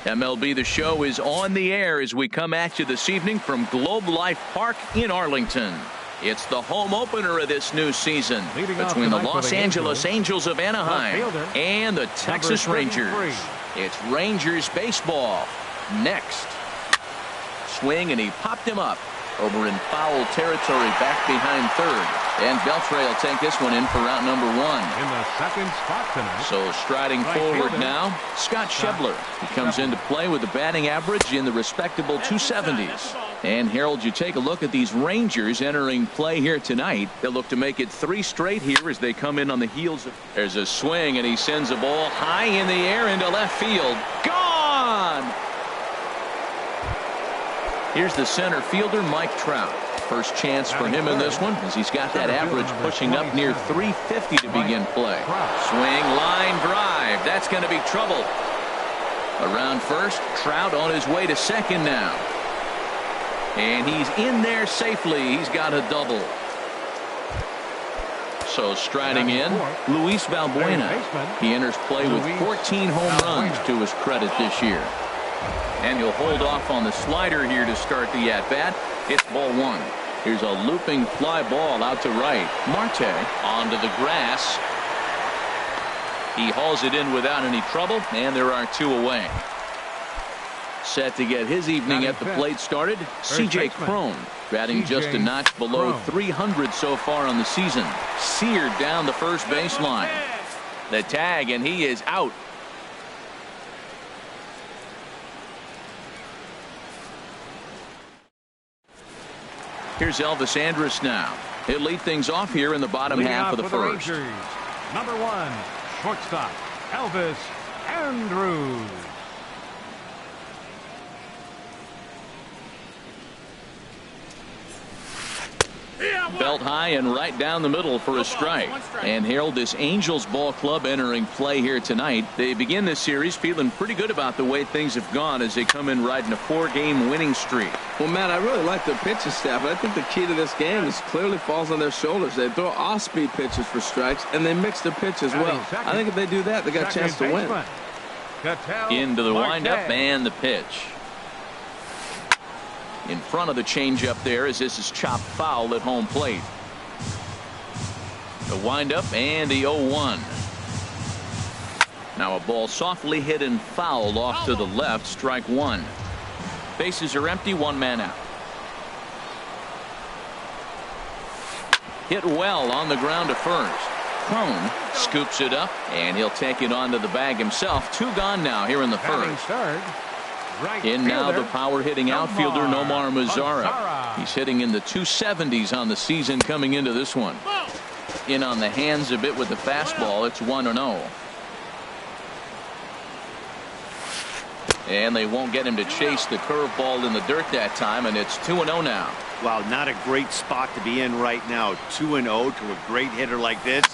MLB The Show is on the air as we come at you this evening from Globe Life Park in Arlington. It's the home opener of this new season between the Los Angeles Angels of Anaheim and the Texas Rangers. It's Rangers baseball next. Swing, and he popped him up over in foul territory back behind third. And Beltre will take this one in for route number 1. In the second spot tonight. So striding forward now, Scott Schebler. He comes into play with a batting average in the respectable 270s. And Harold, you take a look at these Rangers entering play here tonight. They'll look to make it 3 straight here as they come in on the heels of. There's a swing, and he sends a ball high in the air into left field. Gone! Here's the center fielder, Mike Trout. First chance for him in this one, as he's got that average pushing up near 350 to begin play. Swing, line drive. That's going to be trouble. Around first, Trout on his way to second now. And he's in there safely. He's got a double. So striding in, Luis Valbuena. He enters play with 14 home runs to his credit this year. And he'll hold off on the slider here to start the at-bat. It's ball 1. Here's a looping fly ball out to right. Marte onto the grass. He hauls it in without any trouble, and there are 2 away. Set to get his evening at the plate started, CJ Cron, batting just a notch below 300 so far on the season. Seared down the first baseline. The tag, and he is out. Here's Elvis Andrus now. He'll lead things off here in the bottom half of the first. Number 1, shortstop, Elvis Andrus. Belt high and right down the middle for a strike. And Harold, this Angels ball club entering play here tonight. They begin this series feeling pretty good about the way things have gone as they come in riding a 4-game winning streak. Well, Matt, I really like their pitching staff. I think the key to this game is clearly falls on their shoulders. They throw off-speed pitches for strikes, and they mix their pitch as well. I think if they do that, they got a chance to win. Into the windup and the pitch. In front of the changeup there, as this is chopped foul at home plate. The windup and the 0-1. Now a ball softly hit and fouled off to the left. Strike 1. Bases are empty. 1 man out. Hit well on the ground to first. Cron scoops it up, and he'll take it onto the bag himself. 2 gone now here in the first. In now the power hitting outfielder Nomar Mazara. He's hitting in the 270s on the season coming into this one. In on the hands a bit with the fastball. It's 1-0. And they won't get him to chase the curveball in the dirt that time, and it's 2-0 now. Wow, not a great spot to be in right now. 2-0 to a great hitter like this.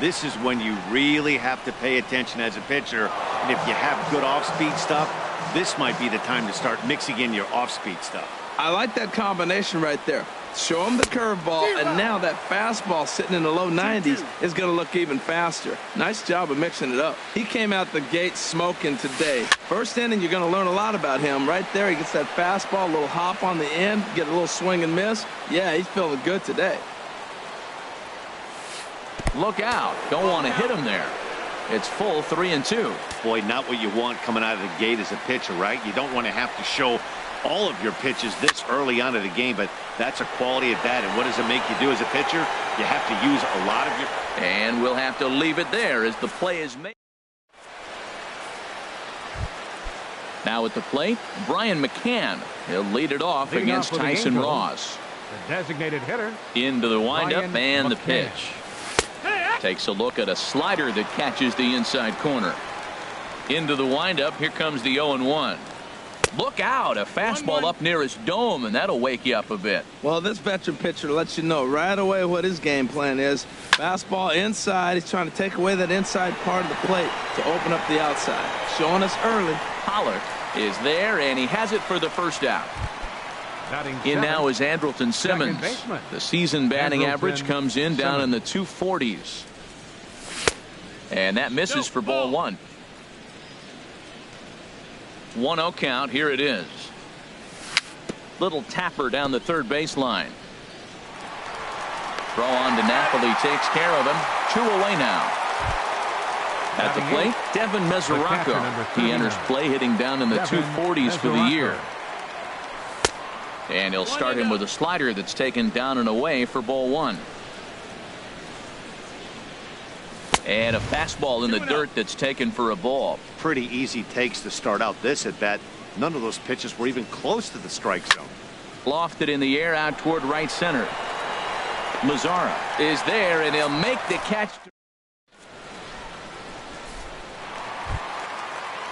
This is when you really have to pay attention as a pitcher. And if you have good off-speed stuff, this might be the time to start mixing in your off-speed stuff. I like that combination right there. Show him the curveball, and now that fastball sitting in the low 90s is going to look even faster. Nice job of mixing it up. He came out the gate smoking today. First inning, you're going to learn a lot about him. Right there, he gets that fastball, a little hop on the end, get a little swing and miss. Yeah, he's feeling good today. Look out. Don't want to hit him there. It's full 3-2. Boy, not what you want coming out of the gate as a pitcher, right? You don't want to have to show all of your pitches this early on in the game, but that's a quality at bat. And what does it make you do as a pitcher? You have to use a lot of your. And we'll have to leave it there as the play is made. Now at the plate, Brian McCann. He'll lead it off against Tyson Ross. The designated hitter. Into the windup and the pitch. Takes a look at a slider that catches the inside corner. Into the windup. Here comes the 0-1. Look out. A fastball up near his dome, and that'll wake you up a bit. Well, this veteran pitcher lets you know right away what his game plan is. Fastball inside. He's trying to take away that inside part of the plate to open up the outside. Showing us early. Pollard is there, and he has it for the first out. In now is Andrelton Simmons. The season batting average comes in down in the 240s. And that misses for ball 1. 1-0 count. Here it is. Little tapper down the third baseline. Throw on to Napoli, takes care of him. 2 away now. At the plate, Devin Mesoraco. He enters play hitting down in the 240s for the year. And he'll start him with a slider that's taken down and away for ball 1. And a fastball in the dirt that's taken for a ball. Pretty easy takes to start out this at bat. None of those pitches were even close to the strike zone. Lofted in the air out toward right center. Mazzara is there, and he'll make the catch.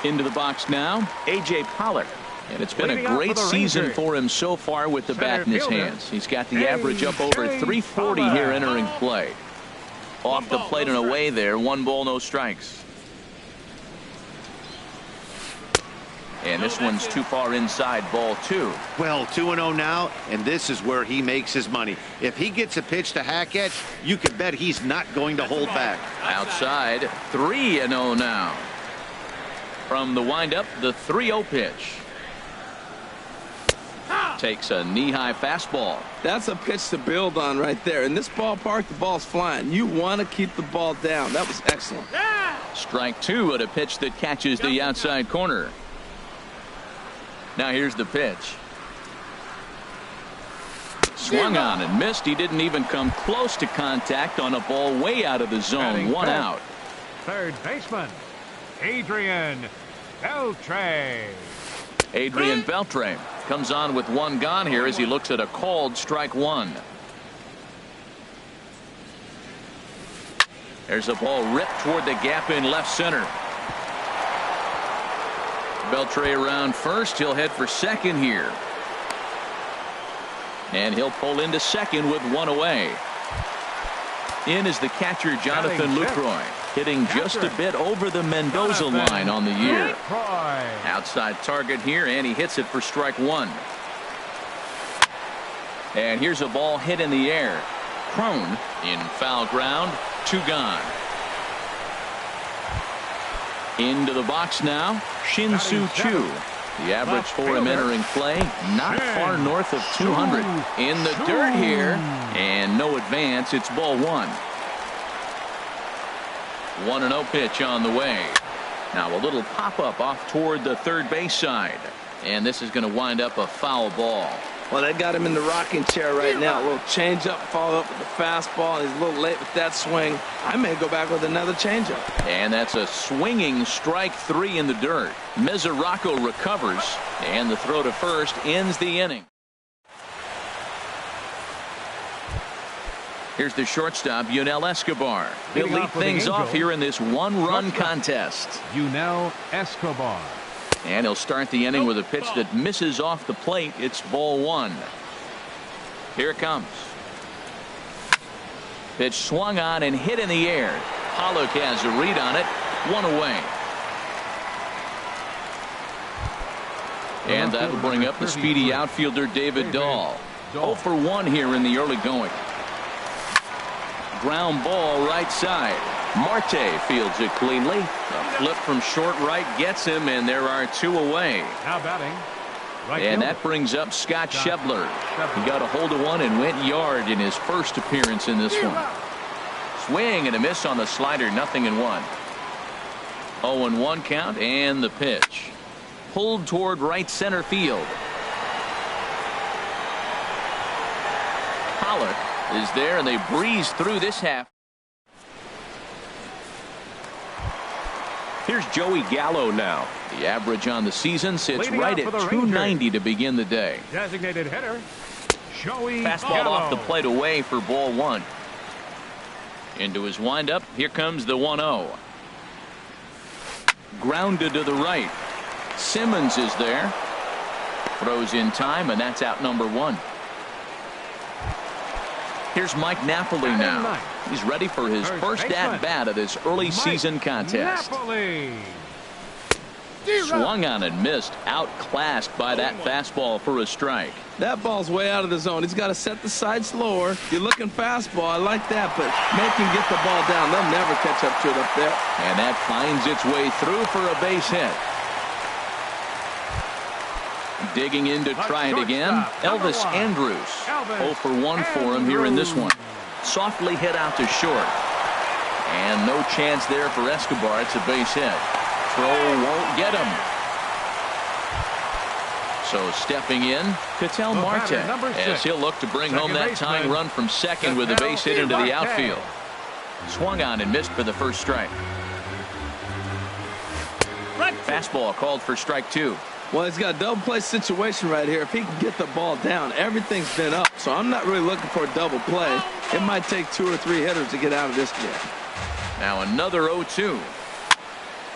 Into the box now, A.J. Pollock. And it's been a great season for him so far with the bat in his hands. He's got the average up over 340 here entering play. Off the plate and away there. 1 ball, no strikes. And this one's too far inside, ball 2. Well, 2-0 now, and this is where he makes his money. If he gets a pitch to hack at, you can bet he's not going to hold back. Outside, 3-0 now. From the windup, the 3-0 pitch. Takes a knee-high fastball. That's a pitch to build on right there. In this ballpark, the ball's flying. You want to keep the ball down. That was excellent. Strike 2 at a pitch that catches the outside corner. Now here's the pitch. Swung on and missed. He didn't even come close to contact on a ball way out of the zone. 1 out. Third baseman, Adrian Beltre. Adrian Beltre comes on with 1 gone here as he looks at a called strike 1. There's a ball ripped toward the gap in left center. Beltre around first. He'll head for second here. And he'll pull into second with 1 away. In is the catcher, Jonathan Lucroy, hitting just a bit over the Mendoza line on the year. Outside target here, and he hits it for strike 1. And here's a ball hit in the air. Prone in foul ground. 2 gone. Into the box now, Shin-Soo Choo. The average for him entering play, not far north of 200. In the dirt here, and no advance. It's ball 1. 1-0 pitch on the way. Now a little pop-up off toward the third base side. And this is going to wind up a foul ball. Well, they got him in the rocking chair right now. A little changeup, follow up with the fastball. He's a little late with that swing. I may go back with another changeup. And that's a swinging strike 3 in the dirt. Mesoraco recovers, and the throw to first ends the inning. Here's the shortstop, Yunel Escobar. He'll lead things off here in this 1-run contest. Yunel Escobar. And he'll start the inning with a pitch that misses off the plate. It's ball 1. Here it comes. Pitch swung on and hit in the air. Pollock has a read on it. 1 away. And that'll bring up the speedy outfielder David Dahl. 0 for 1 here in the early going. Ground ball right side. Marte fields it cleanly. A flip from short right gets him, and there are 2 away. Now batting. Right and fielder. that brings up Scott Schebler. He got a hold of one and went yard in his first appearance in this one. Swing and a miss on the slider. 0-1. 0-1 count, and the pitch. Pulled toward right center field. Pollock is there, and they breeze through this half. Here's Joey Gallo now. The average on the season sits right at 290 to begin the day. Designated hitter, Joey Fastball Gallo. off the plate away for ball 1. Into his windup. Here comes the 1-0. Grounded to the right. Simmons is there. Throws in time, and that's out number 1. Here's Mike Napoli now. He's ready for his first at-bat of this early season contest. Napoli. Swung on and missed. Outclassed by that fastball for a strike. That ball's way out of the zone. He's got to set the side slower. You're looking fastball. I like that, but make him get the ball down. They'll never catch up to it up there. And that finds its way through for a base hit. Digging in to try it again. Elvis Andrews. 0 for 1 for him here in this one. Softly hit out to short. And no chance there for Escobar. It's a base hit. Throw won't get him. So stepping in, Ketel Marte, as he'll look to bring home that tying run from second with a base hit into the outfield. Swung on and missed for the first strike. Fastball called for strike 2. Well, he's got a double play situation right here. If he can get the ball down, everything's been up. So I'm not really looking for a double play. It might take 2 or 3 hitters to get out of this game. Now another 0-2.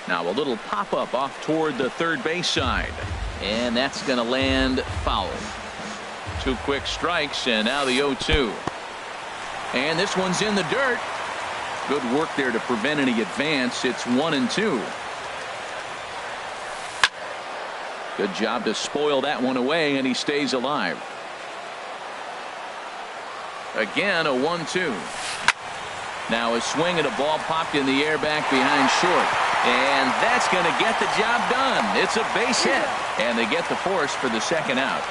Now a little pop-up off toward the third base side. And that's going to land foul. 2 quick strikes, and now the 0-2. And this one's in the dirt. Good work there to prevent any advance. It's 1-2. Good job to spoil that one away, and he stays alive. Again, a 1-2. Now a swing and a ball popped in the air back behind short. And that's going to get the job done. It's a base hit. And they get the force for the second out.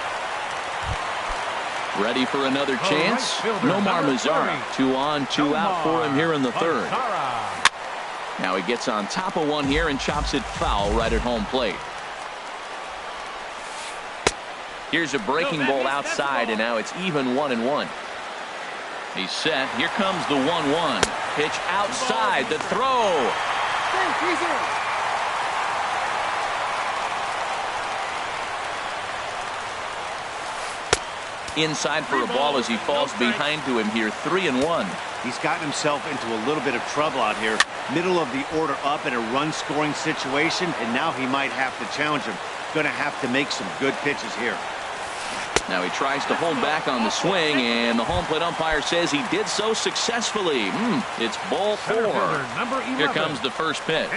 Ready for another chance? Nomar Mazara. 2 on, 2 out for him here in the third. Now he gets on top of one here and chops it foul right at home plate. Here's a breaking ball outside, and now it's even 1-1. He's set. Here comes the 1-1. Pitch outside. The throw. Inside for a ball as he falls behind to him here. 3-1. He's gotten himself into a little bit of trouble out here. Middle of the order up in a run-scoring situation, and now he might have to challenge him. Going to have to make some good pitches here. Now he tries to hold back on the swing, and the home plate umpire says he did so successfully. It's ball 4. Here comes the first pitch.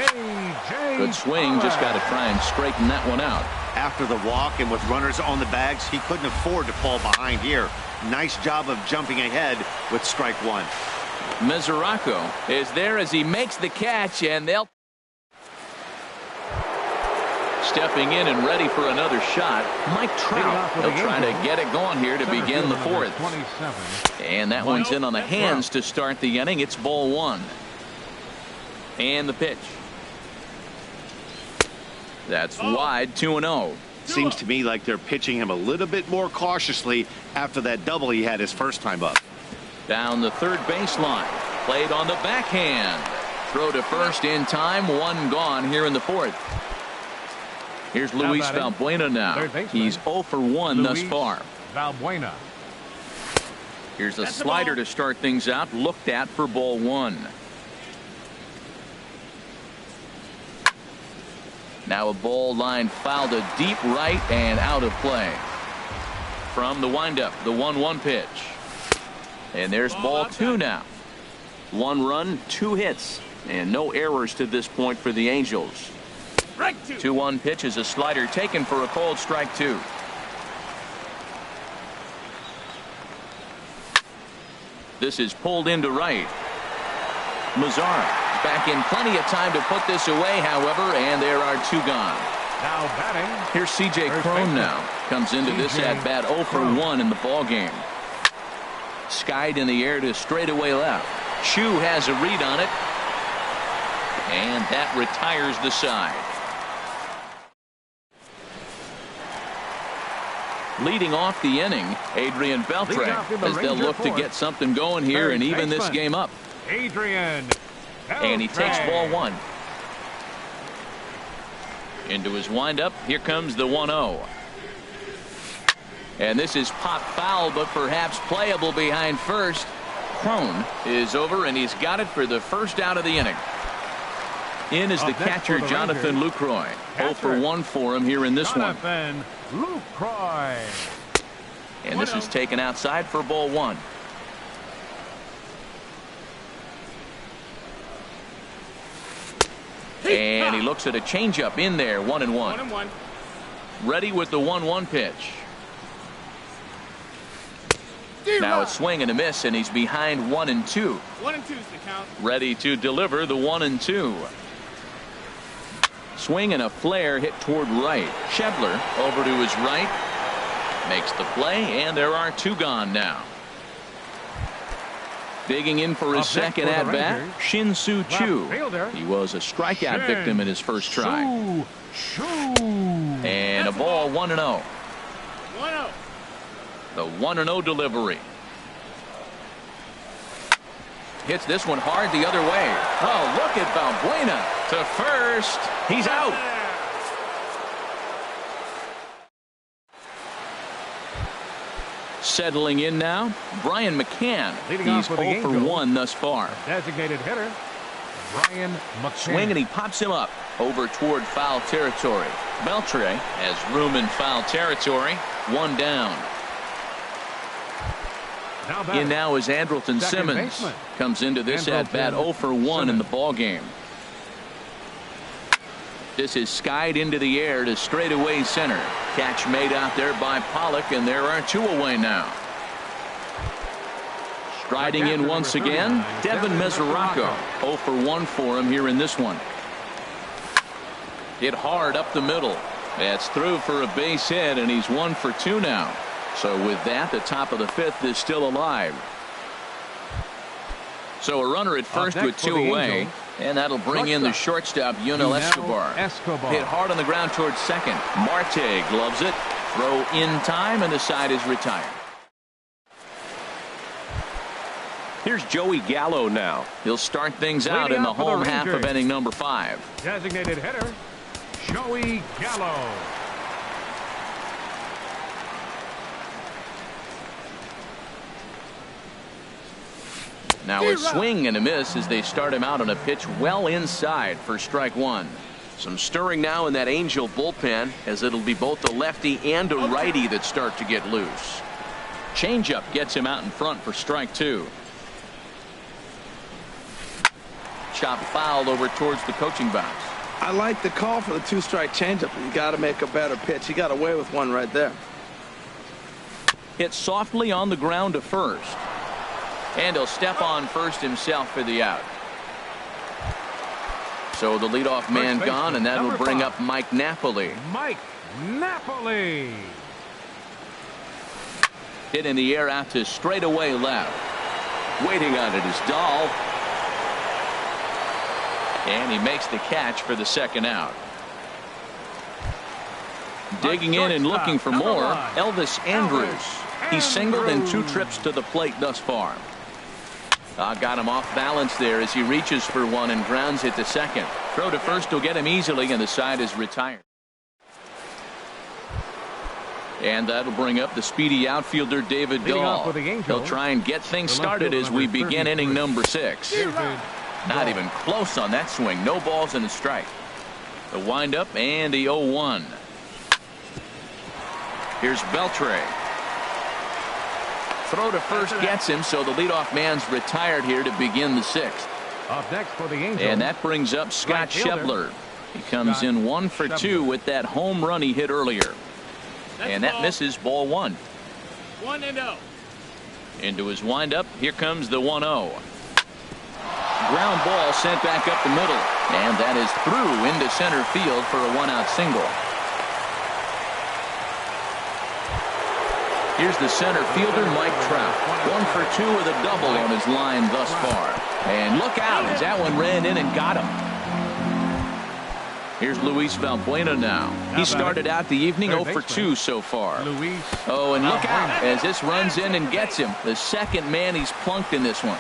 Good swing, just got to try and straighten that one out. After the walk and with runners on the bags, he couldn't afford to fall behind here. Nice job of jumping ahead with strike 1. Mesoraco is there as he makes the catch, and they'll stepping in and ready for another shot. Mike Trout. He'll try to get it going here to begin the 4th. And that one's in on the hands to start the inning. It's ball 1. And the pitch. That's wide. 2-0. Seems to me like they're pitching him a little bit more cautiously after that double he had his first time up. Down the third baseline. Played on the backhand. Throw to first in time. 1 gone here in the 4th. Here's Luis Valbuena now. He's 0 for 1 thus far. Valbuena. Here's a slider to start things out. Looked at for ball 1. Now a ball line fouled to deep right and out of play. From the windup, the 1-1 pitch. And there's ball 2 now. 1 run, 2 hits, and no errors to this point for the Angels. 2-1 pitch is a slider taken for a called strike 2. This is pulled into right. Mazara back in plenty of time to put this away, however, and there are 2 gone. Now batting. Here's C.J. Cron now. Comes into this at bat 0 for 1 in the ball game. Skied in the air to straightaway left. Chu has a read on it, and that retires the side. Leading off the inning, Adrian Beltre, as they'll look to get something going here and even this game up. Adrian Beltre. And he takes ball 1. Into his windup, here comes the 1-0. And this is pop foul, but perhaps playable behind first. Cron is over, and he's got it for the first out of the inning. In is the catcher, Jonathan Lucroy. 0 for 1 for him here in this one. Lucroy. And this is taken outside for ball 1. And he looks at a changeup in there. 1-1. Ready with the 1-1 pitch. Now a swing and a miss, and he's behind 1-2. 1-2's the count. Ready to deliver the 1-2. Swing and a flare hit toward right. Schebler over to his right. Makes the play, and there are 2 gone now. Digging in for his second at-bat, Shin-Soo Choo. He was a strikeout victim in his first try. And a ball 1-0. The 1-0 delivery. Hits this one hard the other way. Oh, look at Valbuena to first. He's out. Settling in now, Brian McCann. He's 0 for 1 thus far. Designated hitter, Brian McCann. Swing and he pops him up over toward foul territory. Beltre has room in foul territory. 1 down. In now is Andrelton Simmons. Comes into this at-bat 0 for 1 in the ball game. This is skied into the air to straightaway center. Catch made out there by Pollock, and there are 2 away now. Striding in once again, Devin Mesoraco. 0 for 1 for him here in this one. Hit hard up the middle. That's through for a base hit, and he's 1 for 2 now. So with that, the top of the 5th is still alive. So a runner at first with 2 away. And that'll bring in the shortstop, Yunel Escobar. Hit hard on the ground towards second. Marte gloves it. Throw in time, and the side is retired. Here's Joey Gallo now. He'll start things out in the home half of inning number 5. Designated hitter, Joey Gallo. Now a swing and a miss as they start him out on a pitch well inside for strike 1. Some stirring now in that Angel bullpen, as it'll be both a lefty and a righty that start to get loose. Changeup gets him out in front for strike 2. Chop fouled over towards the coaching box. I like the call for the 2-strike changeup. You got to make a better pitch. He got away with one right there. Hit softly on the ground to first. And he'll step on first himself for the out. So the leadoff man gone, and that will bring up Mike Napoli. Mike Napoli. Hit in the air out to straightaway left. Waiting on it is Dahl. And he makes the catch for the second out. Digging in and looking for more, Elvis Andrus. He's singled in 2 trips to the plate thus far. Got him off balance there as he reaches for one and grounds it to second. Throw to first will get him easily, and the side is retired. And that'll bring up the speedy outfielder David Dahl. He'll try and get things started as we begin inning number 6. Not even close on that swing. No balls and a strike. The windup and the 0-1. Here's Beltre. Throw to first gets him, so the leadoff man's retired here to begin the 6th. Up next for the Angels. And that brings up Scott Schebler. He comes in 1 for 2 with that home run he hit earlier. And that misses ball 1. 1-0. Into his windup. Here comes the 1-0. Ground ball sent back up the middle. And that is through into center field for a 1-out single. Here's the center fielder, Mike Trout. 1 for 2 with a double on his line thus far. And look out as that one ran in and got him. Here's Luis Valbuena now. He started out the evening 0 for 2 so far. Oh, and look out as this runs in and gets him. The second man he's plunked in this one.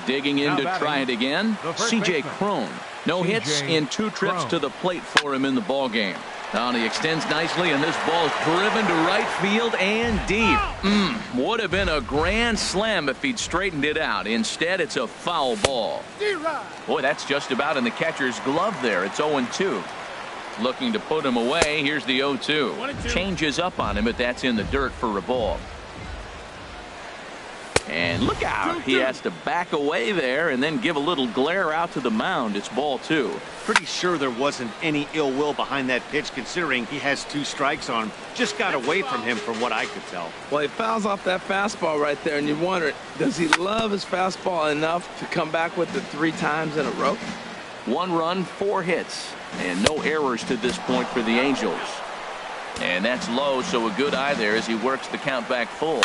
Digging in to try it again, C.J. Cron. No hits in 2 trips to the plate for him in the ball game. Now he extends nicely, and this ball is driven to right field and deep. Would have been a grand slam if he'd straightened it out. Instead, it's a foul ball. Boy, that's just about in the catcher's glove there. It's 0-2. Looking to put him away. Here's the 0-2. Changes up on him, but that's in the dirt for a ball. And look out. He has to back away there and then give a little glare out to the mound. It's ball 2. Pretty sure there wasn't any ill will behind that pitch, considering he has 2 strikes on him. Just got away from him from what I could tell. Well, he fouls off that fastball right there, and you wonder, does he love his fastball enough to come back with it 3 times in a row? 1 run, 4 hits, and no errors to this point for the Angels. And that's low, so a good eye there as he works the count back full.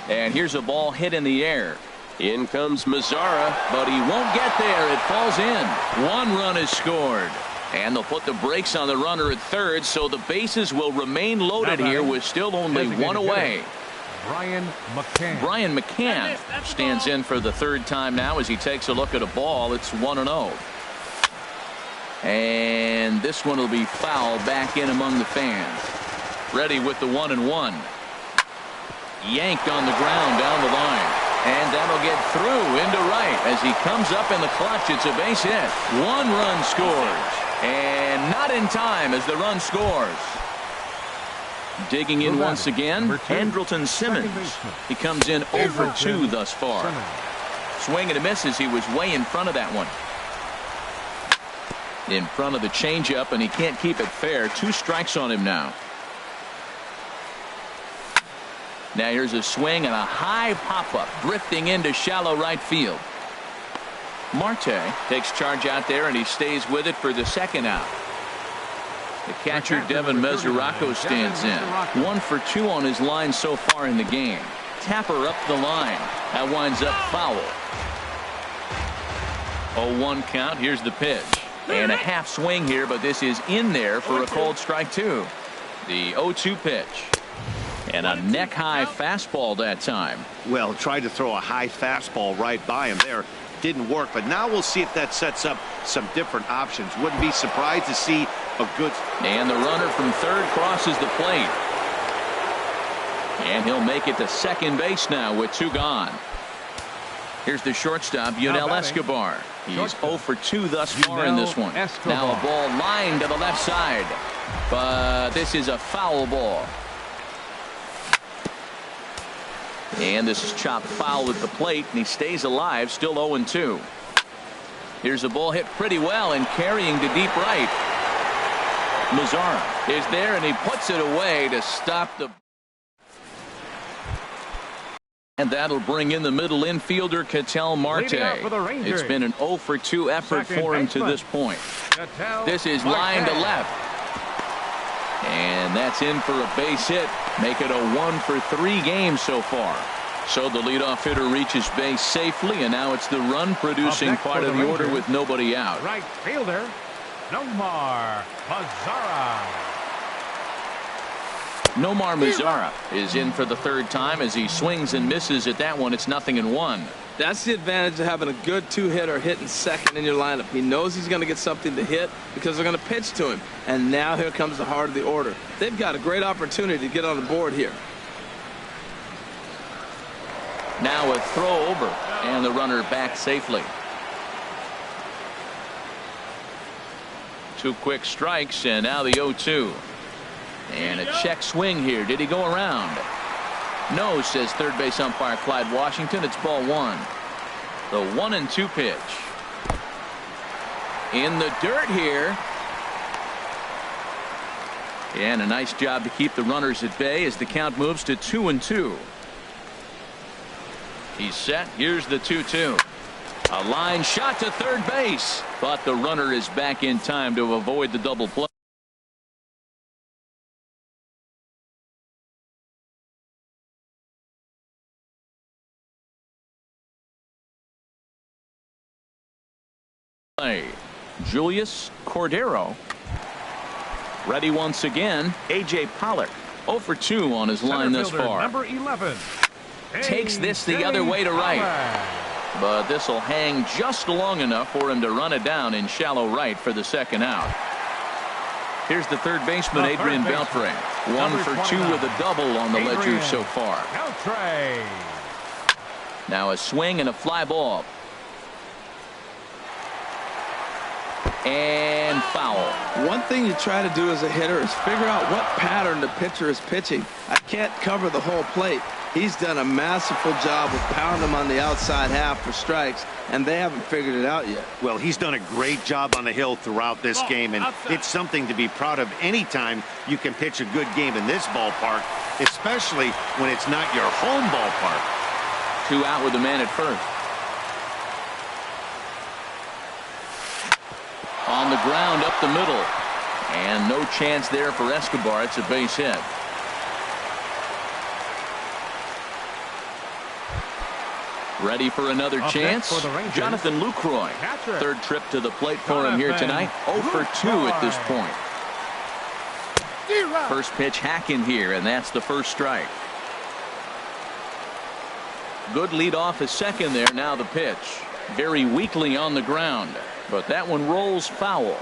And here's a ball hit in the air. In comes Mazzara, but he won't get there. It falls in. 1 run is scored. And they'll put the brakes on the runner at third, so the bases will remain loaded here with still only 1 away. Brian McCann stands in for the 3rd time now as he takes a look at a ball. It's 1-0. And this one will be fouled back in among the fans. Ready with the 1-1. Yanked on the ground down the line. And that'll get through into right as he comes up in the clutch. It's a base hit. 1 run scores. And not in time as the run scores. Digging in once again, Andrelton Simmons. He comes in 0 for 2 thus far. Swing and a miss as he was way in front of that one. In front of the changeup, and he can't keep it fair. 2 strikes on him now. Now here's a swing and a high pop-up drifting into shallow right field. Marte takes charge out there, and he stays with it for the 2nd out. The catcher Devin Mesoraco stands in. 1 for 2 on his line so far in the game. Tapper up the line. That winds up foul. 0-1 count. Here's the pitch. And a half swing here, but this is in there for a called strike 2. The 0-2 pitch. And a neck-high fastball that time. Well, tried to throw a high fastball right by him there. Didn't work, but now we'll see if that sets up some different options. Wouldn't be surprised to see a good. And the runner from third crosses the plate. And he'll make it to second base now with 2 gone. Here's the shortstop, Yunel Escobar. He's 0 for 2 thus far in this one. Now a ball lined to the left side. But this is a foul ball. And this is chopped foul at the plate, and he stays alive, still 0-2. Here's a ball hit pretty well and carrying to deep right. Mazzara is there, and he puts it away to stop the. And that'll bring in the middle infielder, Ketel Marte. It's been an 0 for 2 effort for him to this point. This is line to left. And that's in for a base hit. Make it a 1 for 3 game so far. So the leadoff hitter reaches base safely, and now it's the run-producing part of the order with nobody out. Right fielder, Nomar Mazzara. Nomar Mazzara is in for the 3rd time as he swings and misses at that one. It's 0-1. That's the advantage of having a good 2-hitter hitting second in your lineup. He knows he's going to get something to hit because they're going to pitch to him. And now here comes the heart of the order. They've got a great opportunity to get on the board here. Now a throw over, and the runner back safely. 2 quick strikes, and now the 0-2. And a check swing here. Did he go around? No, says third base umpire Clyde Washington. It's ball 1. The 1-2 pitch. In the dirt here. And a nice job to keep the runners at bay as the count moves to 2-2. He's set. Here's the 2-2. A line shot to third base, but the runner is back in time to avoid the double play. Julius Cordero ready once again. A.J. Pollock 0 for 2 on his line thus far. Number 11. Takes this the other way to right, but this will hang just long enough for him to run it down in shallow right for the 2nd out. Here's the third baseman, Adrian Beltre. 1 for 2 with a double on the ledger so far. Now a swing and a fly ball. And foul. One thing you try to do as a hitter is figure out what pattern the pitcher is pitching. I can't cover the whole plate. He's done a masterful job of pounding them on the outside half for strikes, and they haven't figured it out yet. Well, he's done a great job on the hill throughout this game, and it's something to be proud of anytime you can pitch a good game in this ballpark, especially when it's not your home ballpark. 2 out with the man at first. on the ground up the middle. And no chance there for Escobar. It's a base hit. Ready for another chance. For the Rangers, Jonathan Lucroy. catcher. Third trip to the plate for him here tonight. 0 for 2 at this point. First pitch hacking here, and that's the first strike. Good lead off his second there. Now the pitch. Very weakly on the ground, but that one rolls foul.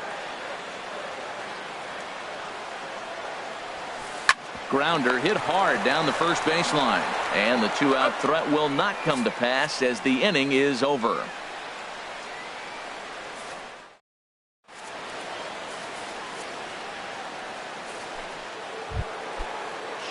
Grounder hit hard down the first baseline, and the 2-out threat will not come to pass as the inning is over.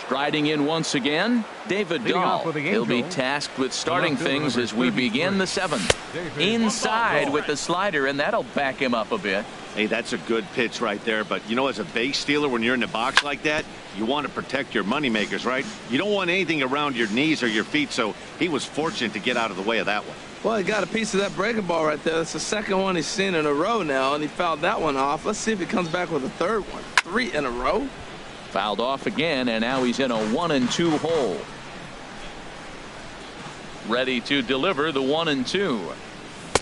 Striding in once again, David Dahl. He'll be tasked with starting things as we begin the 7th. Inside with the slider, and that'll back him up a bit. Hey, that's a good pitch right there. But, you know, as a base stealer, when you're in the box like that, you want to protect your moneymakers, right? You don't want anything around your knees or your feet, so he was fortunate to get out of the way of that one. Well, he got a piece of that breaking ball right there. That's the second one he's seen in a row now, and he fouled that one off. Let's see if he comes back with a third one. 3 in a row. Fouled off again, and now he's in a 1-2 hole. Ready to deliver the 1-2.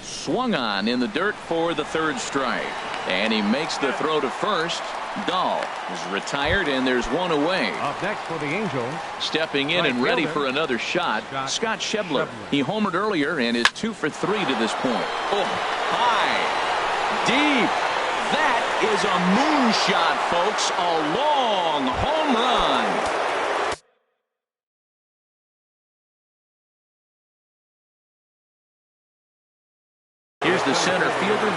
Swung on in the dirt for the third strike. And he makes the throw to first. Dahl is retired, and there's one away. Up next for the Angels. Stepping in and ready for another shot, Scott Schebler. He homered earlier and is 2 for 3 to this point. Oh, high, deep. That is a moonshot, folks. A long home run. Here's the center fielder.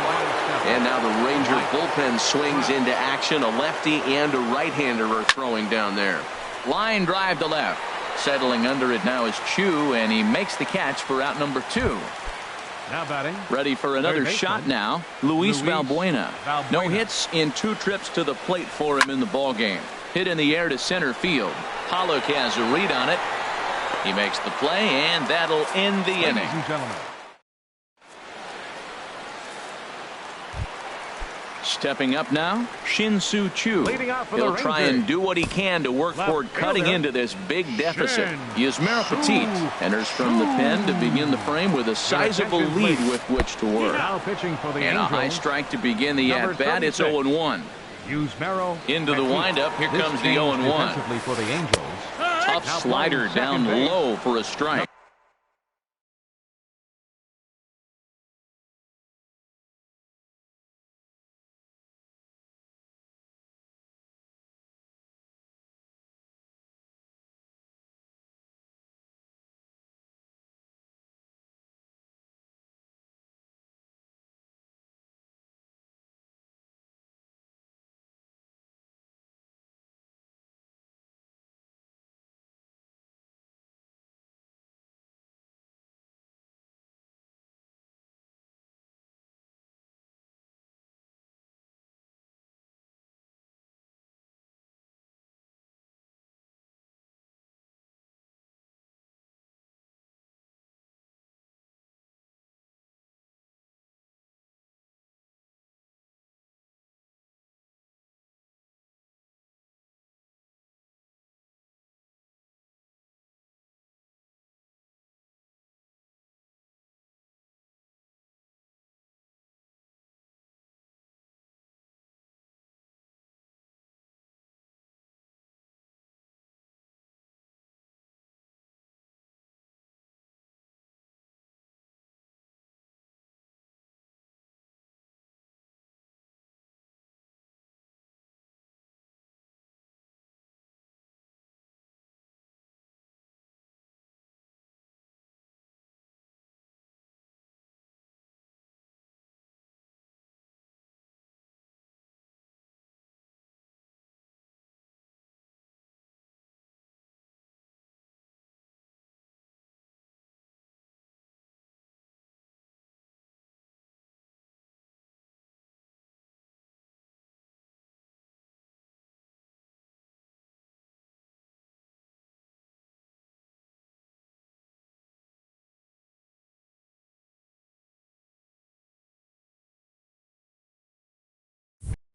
And now the Ranger bullpen swings into action. A lefty and a right-hander are throwing down there. Line drive to left. Settling under it now is Chu, and he makes the catch for out number 2. Now batting. Ready for another shot now. Luis Valbuena. No hits in 2 trips to the plate for him in the ballgame. Hit in the air to center field. Pollock has a read on it. He makes the play, and that'll end the inning. Ladies and gentlemen. Stepping up now, Shin-Soo Choo. Leading off for He'll the try Rangers. and do what he can to work Left toward cutting fielder. into this big deficit. Yasmera Shin-Soo Petit enters from the pen to begin the frame with a sizable attention, lead please. with which to work. Now pitching for the And Angels. a high strike to begin the Number at-bat. It's 36. 0-1. Yasmera Into the Petit. windup. Here This comes the change 0-1. defensively for the Angels. Tough Now slider playing down second base. low for a strike.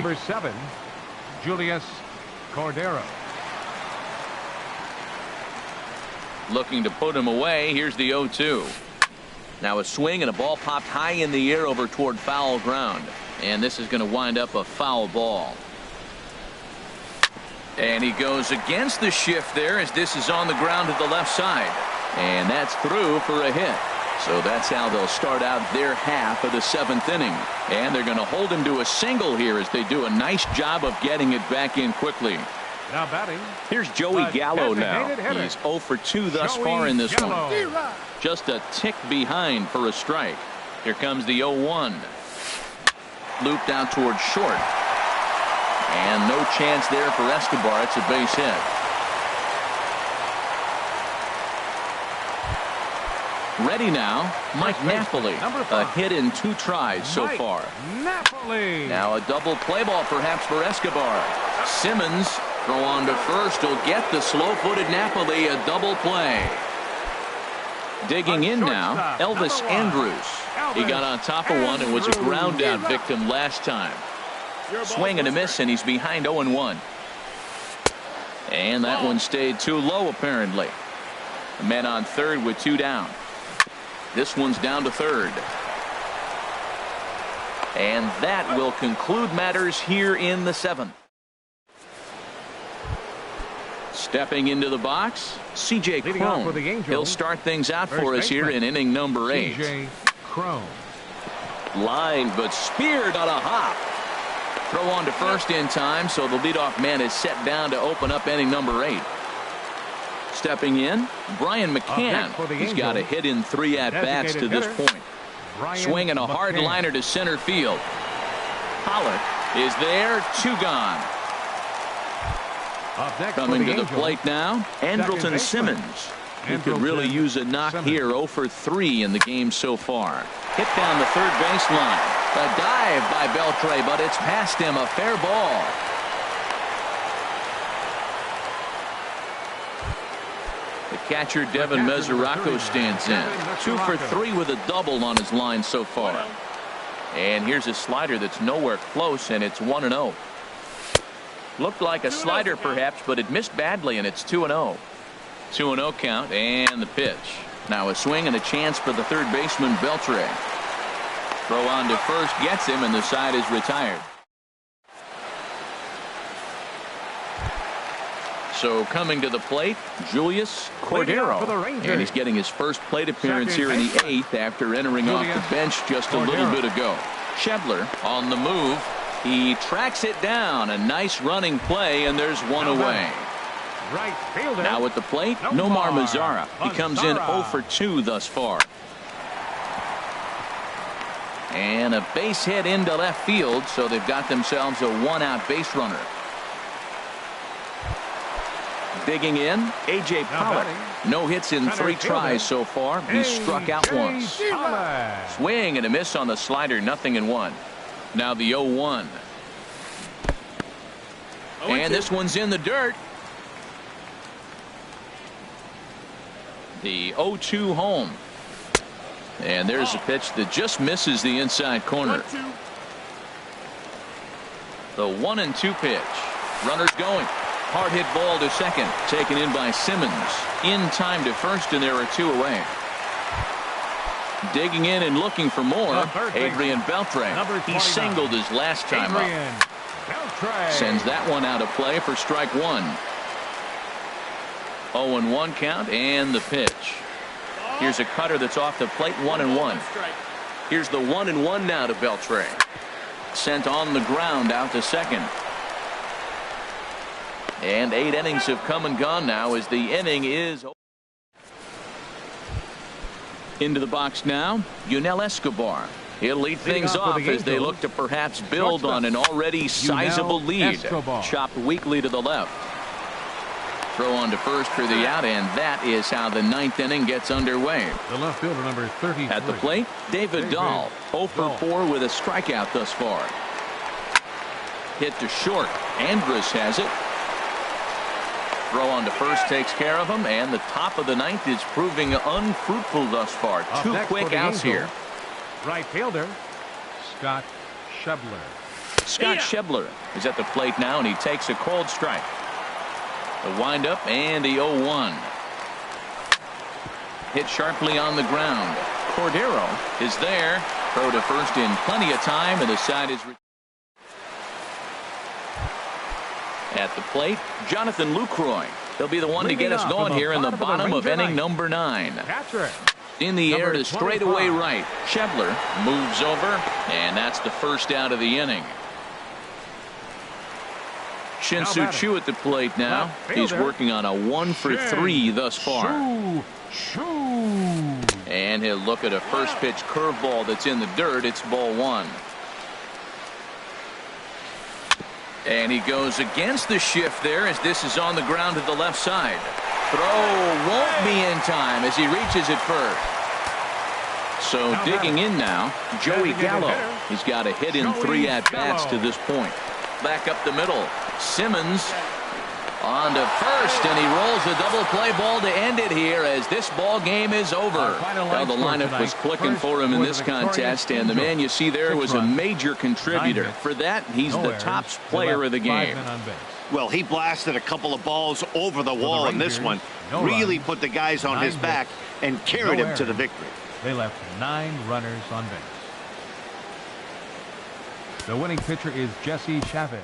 Number 7, Julius Cordero. Looking to put him away. Here's the 0-2. Now a swing and a ball popped high in the air over toward foul ground. And this is going to wind up a foul ball. And he goes against the shift there as this is on the ground to the left side. And that's through for a hit. So that's how they'll start out their half of the 7th inning. And they're going to hold him to a single here as they do a nice job of getting it back in quickly. Now batting. Here's Joey Gallo now. He's 0 for 2 thus far in this one. Just a tick behind for a strike. Here comes the 0-1. Looped out towards short. And no chance there for Escobar. It's a base hit. Ready now, Mike Napoli. A hit in 2 tries so far. Napoli. Now a double play ball perhaps for Escobar. Simmons throw on to first. He'll get the slow-footed Napoli a double play. Digging in now, Elvis Andrews. He got on top of one and was a ground out victim last time. Swing and a miss, and he's behind 0-1. And that one stayed too low apparently. The man on third with 2 down. This one's down to third. And that will conclude matters here in the 7th. Stepping into the box, C.J. Cron. He'll start things out for us here in inning number 8. C.J. Cron. Line, but speared on a hop. Throw on to first in time, so the leadoff man is set down to open up inning number 8. Stepping in, Brian McCann. He's got a hit in 3 at-bats to this point. Swinging a hard liner to center field. Pollock is there, 2 gone. Coming to the plate now, Andrelton Simmons. He could really use a knock here. 0 for 3 in the game so far. Hit down the third baseline. A dive by Beltre, but it's past him. A fair ball. The catcher Devin Mesoraco stands in. 2 for 3 with a double on his line so far. And here's a slider that's nowhere close, and it's 1-0. Looked like a slider perhaps, but it missed badly, and it's 2-0. 2-0 count, and the pitch. Now a swing and a chance for the third baseman Beltre. Throw on to first gets him, and the side is retired. So coming to the plate, Julius Cordero. And he's getting his first plate appearance here in the 8th after entering off the bench just a little bit ago. Schebler on the move. He tracks it down. A nice running play, and there's one away. Right fielder. Now at the plate, Nomar Mazara. He comes in 0 for 2 thus far. And a base hit into left field, so they've got themselves a 1-out base runner. Digging in, A.J. Pollock. No hits in 3 tries so far. He's struck out once. Swing and a miss on the slider, 0-1. Now the 0-1. And this one's in the dirt. The 0-2 home. And there's a pitch that just misses the inside corner. The 1-2 pitch. Runners going. Hard hit ball to second. Taken in by Simmons. In time to first, and there are 2 away. Digging in and looking for more. Adrian Beltre. He singled his last time up. Sends that one out of play for strike 1. 0-1 count, and the pitch. Here's a cutter that's off the plate. 1-1. Here's the 1-1 now to Beltre. Sent on the ground out to second. And 8 innings have come and gone now as the inning is into the box now. Yunel Escobar. He'll lead things off as they look to perhaps build on an already sizable lead. Chopped weakly to the left. Throw on to first for the out, and that is how the 9th inning gets underway. The left fielder, number 33. At the plate, David Dahl. 0 for 4 with a strikeout thus far. Hit to short. Andrus has it. Throw on to first takes care of him, and the top of the 9th is proving unfruitful thus far. 2 quick outs here. Right fielder, Scott Schebler. Scott Schebler is at the plate now, and he takes a cold strike. The windup and the 0-1. Hit sharply on the ground. Cordero is there. Throw to first in plenty of time, and the side is at the plate. Jonathan Lucroy. He'll be the one to get us going here in the bottom of inning number 9. In the air to straightaway right. Schebler moves over, and that's the first out of the inning. Shin-Soo Choo at the plate now. He's working on a 1-for-3 thus far. And he'll look at a first pitch curveball that's in the dirt. It's ball 1. And he goes against the shift there as this is on the ground to the left side. Throw won't be in time as he reaches it first. So digging in now, Joey Gallo. He's got a hit in 3 at-bats to this point. Back up the middle. Simmons on to first, and he rolls a double play ball to end it here as this ball game is over. Now the lineup was clicking for him in this contest, and the man you see there was a major contributor. For that, he's the top player of the game. Well, he blasted a couple of balls over the wall in this one, really put the guys on his back and carried him to the victory. They left 9 runners on base. The winning pitcher is Jesse Chavez.